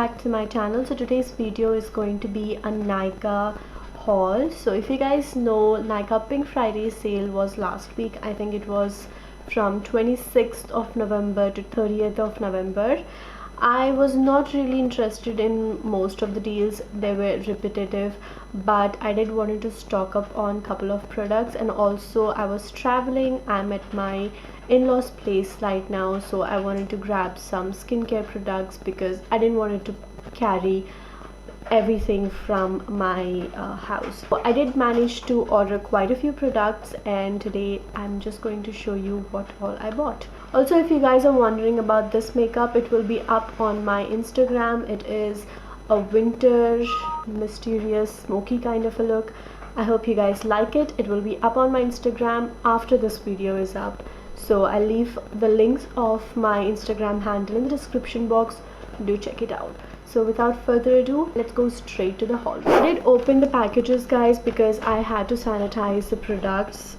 back to my channel. So today's video is going to be a Nykaa haul. So if you guys know, Nykaa Pink Friday sale was last week. I think it was from 26th of November to 30th of November. I was not really interested in most of the deals. They were repetitive, but I did wanted to stock up on couple of products, and also I was traveling. I'm at my in-laws place right now, so I wanted to grab some skincare products because I didn't want to carry everything from my house. I did manage to order quite a few products, and today I'm just going to show you what all I bought. Also, if you guys are wondering about this makeup, it will be up on my Instagram. It is a winter mysterious smoky kind of a look. I hope you guys like it. It will be up on my Instagram after this video is up, so I'll leave the links of my Instagram handle in the description box. Do check it out. So without further ado, let's go straight to the haul. I did open the packages, guys, because I had to sanitize the products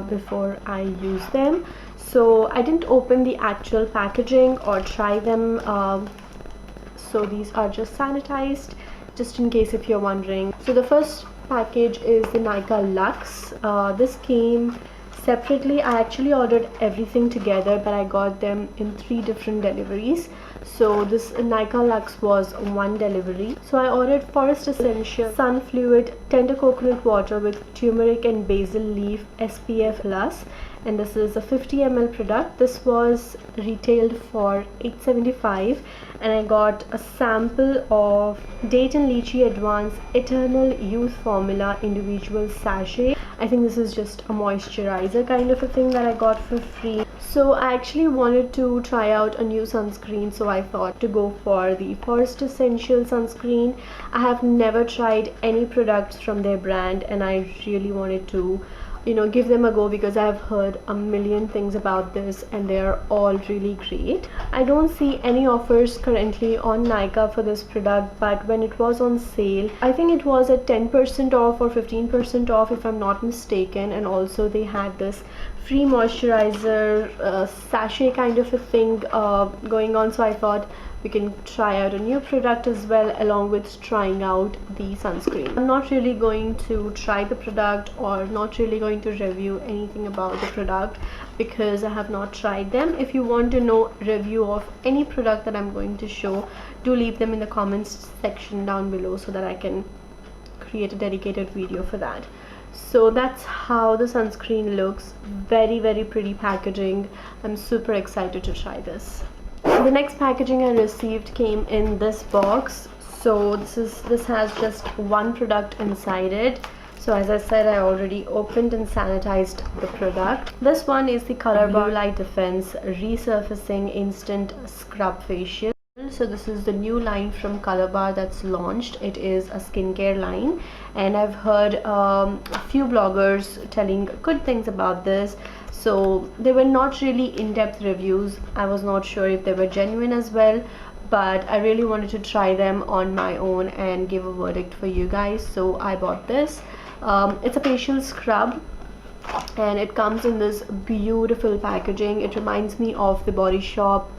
before I use them. So I didn't open the actual packaging or try them. So these are just sanitized, just in case if you're wondering. So the first package is the Nykaa Luxe. This came separately. I actually ordered everything together, but I got them in 3 different deliveries. So this Nykaa Luxe was 1 delivery. So I ordered Forest Essential Sun Fluid Tender Coconut Water with Turmeric and Basil Leaf SPF Plus, and this is a 50 ml product. This was retailed for $8.75, and I got a sample of Date and Lychee Advanced Eternal Youth Formula individual sachet. I think this is just a moisturizer kind of a thing that I got for free. So I actually wanted to try out a new sunscreen, so I thought to go for the Forest Essential sunscreen. I have never tried any products from their brand, and I really wanted to give them a go because I've heard a million things about this and they're all really great. I don't see any offers currently on Nykaa for this product, but when it was on sale, I think it was at 10% off or 15% off if I'm not mistaken, and also they had this free moisturizer sachet kind of a thing going on. So I thought we can try out a new product as well, along with trying out the sunscreen. I'm not really going to try the product or not really going to review anything about the product because I have not tried them. If you want to know review of any product that I'm going to show, do leave them in the comments section down below so that I can create a dedicated video for that. So that's how the sunscreen looks. Very pretty packaging. I'm super excited to try this. The next packaging I received came in this box. So this has just 1 product inside it. So as I said, I already opened and sanitized the product. This one is the Color Bar Light Defense Resurfacing Instant Scrub Facial. So this is the new line from Color Bar that's launched. It is a skincare line, and I've heard a few bloggers telling good things about this. So they were not really in-depth reviews. I was not sure if they were genuine as well, but I really wanted to try them on my own and give a verdict for you guys. So I bought this. It's a facial scrub, and it comes in this beautiful packaging. It reminds me of the Body Shop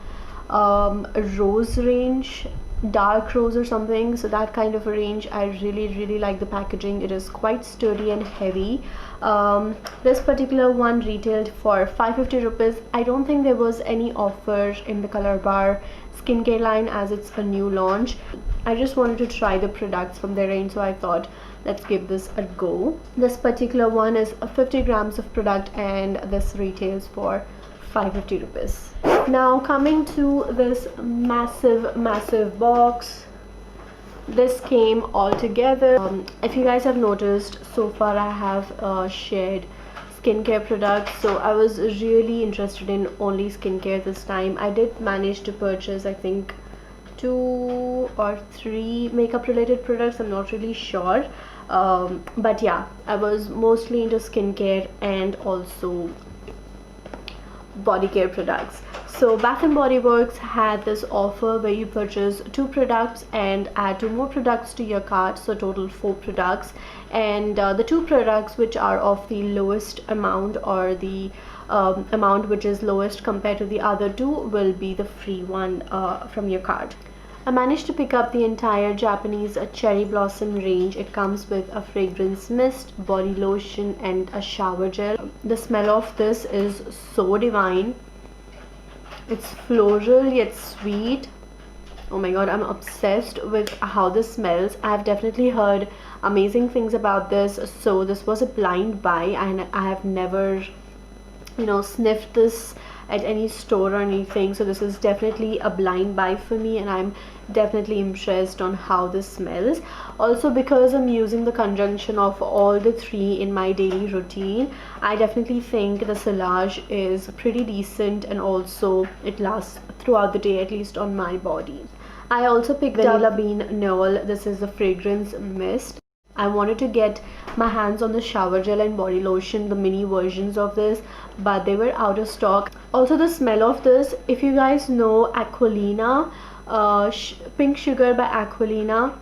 rose range, dark rose or something, so that kind of a range. I really like the packaging. It is quite sturdy and heavy. This particular one retailed for 550 rupees. I don't think there was any offer in the Color Bar skincare line as it's a new launch. I just wanted to try the products from their range, so I thought let's give this a go. This particular one is 50 grams of product, and this retails for 550 rupees. Now coming to this massive box, this came all together. If you guys have noticed, so far I have shared skincare products, so I was really interested in only skincare this time. I did manage to purchase, I think, 2 or 3 makeup related products. I'm not really sure, but yeah, I was mostly into skincare and also body care products. So Bath and Body Works had this offer where you purchase 2 products and add 2 more products to your cart, so total 4 products, and the 2 products which are of the lowest amount, or the amount which is lowest compared to the other 2, will be the free one from your cart. I managed to pick up the entire Japanese cherry blossom range. It comes with a fragrance mist, body lotion and a shower gel. The smell of this is so divine. It's floral yet sweet. Oh my god, I'm obsessed with how this smells. I've definitely heard amazing things about this, so this was a blind buy and I have never, sniffed this at any store or anything, so this is definitely a blind buy for me and I'm definitely impressed on how this smells. Also, because I'm using the conjunction of all the three in my daily routine, I definitely think the sillage is pretty decent and also it lasts throughout the day, at least on my body. I also picked Vanilla Bean Noel. This is the fragrance mist. I wanted to get my hands on the shower gel and body lotion, the mini versions of this, but they were out of stock. Also, the smell of this, if you guys know Aquilina, Pink Sugar by Aquilina,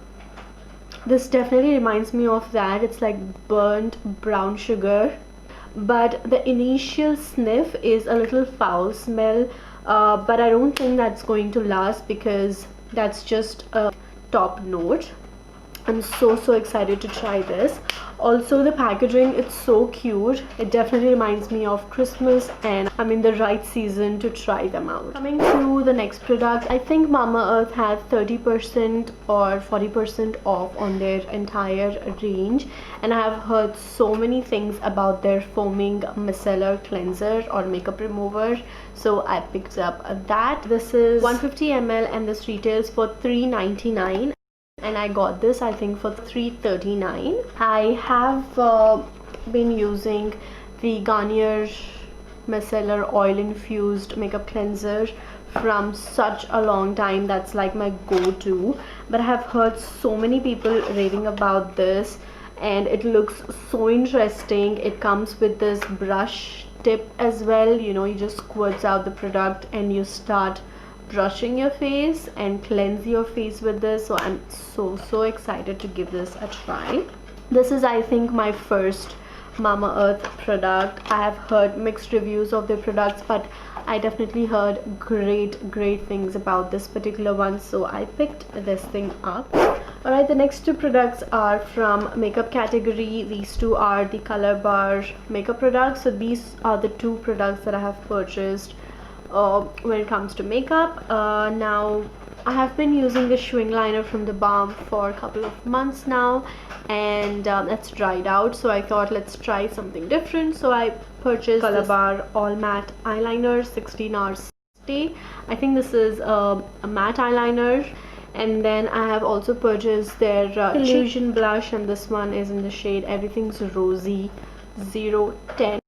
this definitely reminds me of that. It's like burnt brown sugar, but the initial sniff is a little foul smell, but I don't think that's going to last because that's just a top note. I'm so excited to try this. Also, the packaging, it's so cute. It definitely reminds me of Christmas and I'm in the right season to try them out. Coming to the next product, I think Mamaearth had 30% or 40% off on their entire range, and I have heard so many things about their foaming micellar cleanser or makeup remover, so I picked up that. This is 150 ml and this retails for $3.99. and I got this I think for $3.39. I have been using the Garnier micellar oil infused makeup cleanser from such a long time. That's like my go-to, but I have heard so many people raving about this and it looks so interesting. It comes with this brush tip as well. You just squirts out the product and you start brushing your face and cleanse your face with this, so I'm so excited to give this a try. This is I think my first Mamaearth product. I have heard mixed reviews of their products, but I definitely heard great things about this particular one, so I picked this thing up. Alright, the next two products are from makeup category. These two are the Color Bar makeup products. So these are the two products that I have purchased when it comes to makeup. Now I have been using the chewing liner from the Balm for a couple of months now, and that's dried out, so I thought let's try something different. So I purchased Color Bar All Matte Eyeliner 16 hours stay. I think this is a matte eyeliner. And then I have also purchased their Illusion blush, and this one is in the shade Everything's Rosy 010.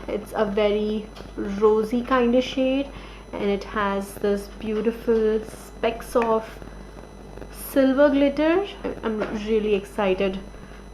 It's a very rosy kind of shade and it has this beautiful specks of silver glitter. I'm really excited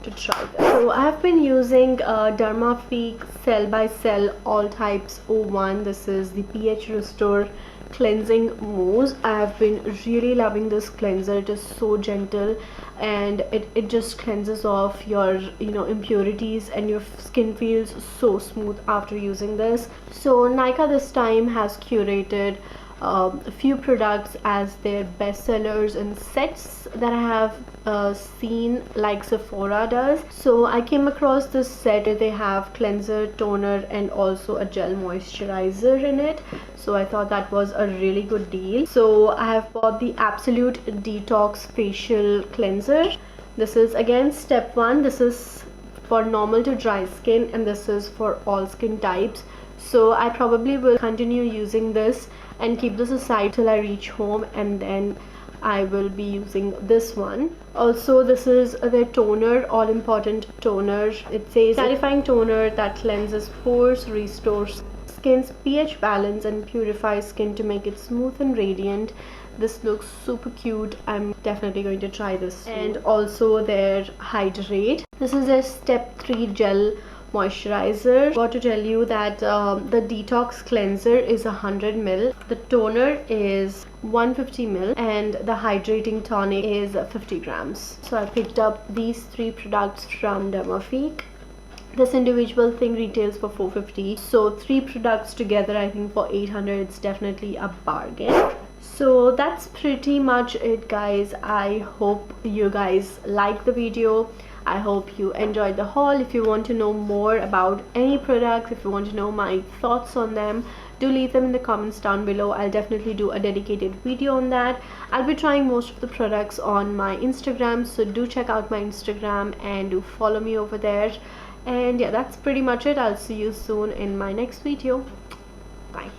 to try this. So I have been using Dermapeak Cell by Cell All Types 01. This is the pH Restore Cleansing Mousse. I have been really loving this cleanser. It is so gentle and it just cleanses off your impurities, and your skin feels so smooth after using this. So Nykaa this time has curated a few products as their best sellers in sets that I have seen, like Sephora does. So I came across this set. They have cleanser, toner and also a gel moisturizer in it, so I thought that was a really good deal. So I have bought the Absolute Detox Facial Cleanser. This is again step 1. This is for normal to dry skin and this is for all skin types. So I probably will continue using this and keep this aside till I reach home, and then I will be using this one. Also, this is their toner, all important toner. It says clarifying toner that cleanses pores, restores skin's pH balance and purifies skin to make it smooth and radiant. This looks super cute. I'm definitely going to try this soon. And also their Hydrate. This is their step 3 gel moisturizer. Got to tell you that the detox cleanser is 100 ml, the toner is 150 ml, and the hydrating tonic is 50 grams. So I picked up these 3 products from Dermapeak. This individual thing retails for $450, so 3 products together I think for $800. It's definitely a bargain. So that's pretty much it, guys. I hope you guys like the video. I hope you enjoyed the haul. If you want to know more about any products, if you want to know my thoughts on them, do leave them in the comments down below. I'll definitely do a dedicated video on that. I'll be trying most of the products on my Instagram, so do check out my Instagram and do follow me over there. And yeah, that's pretty much it. I'll see you soon in my next video. Bye.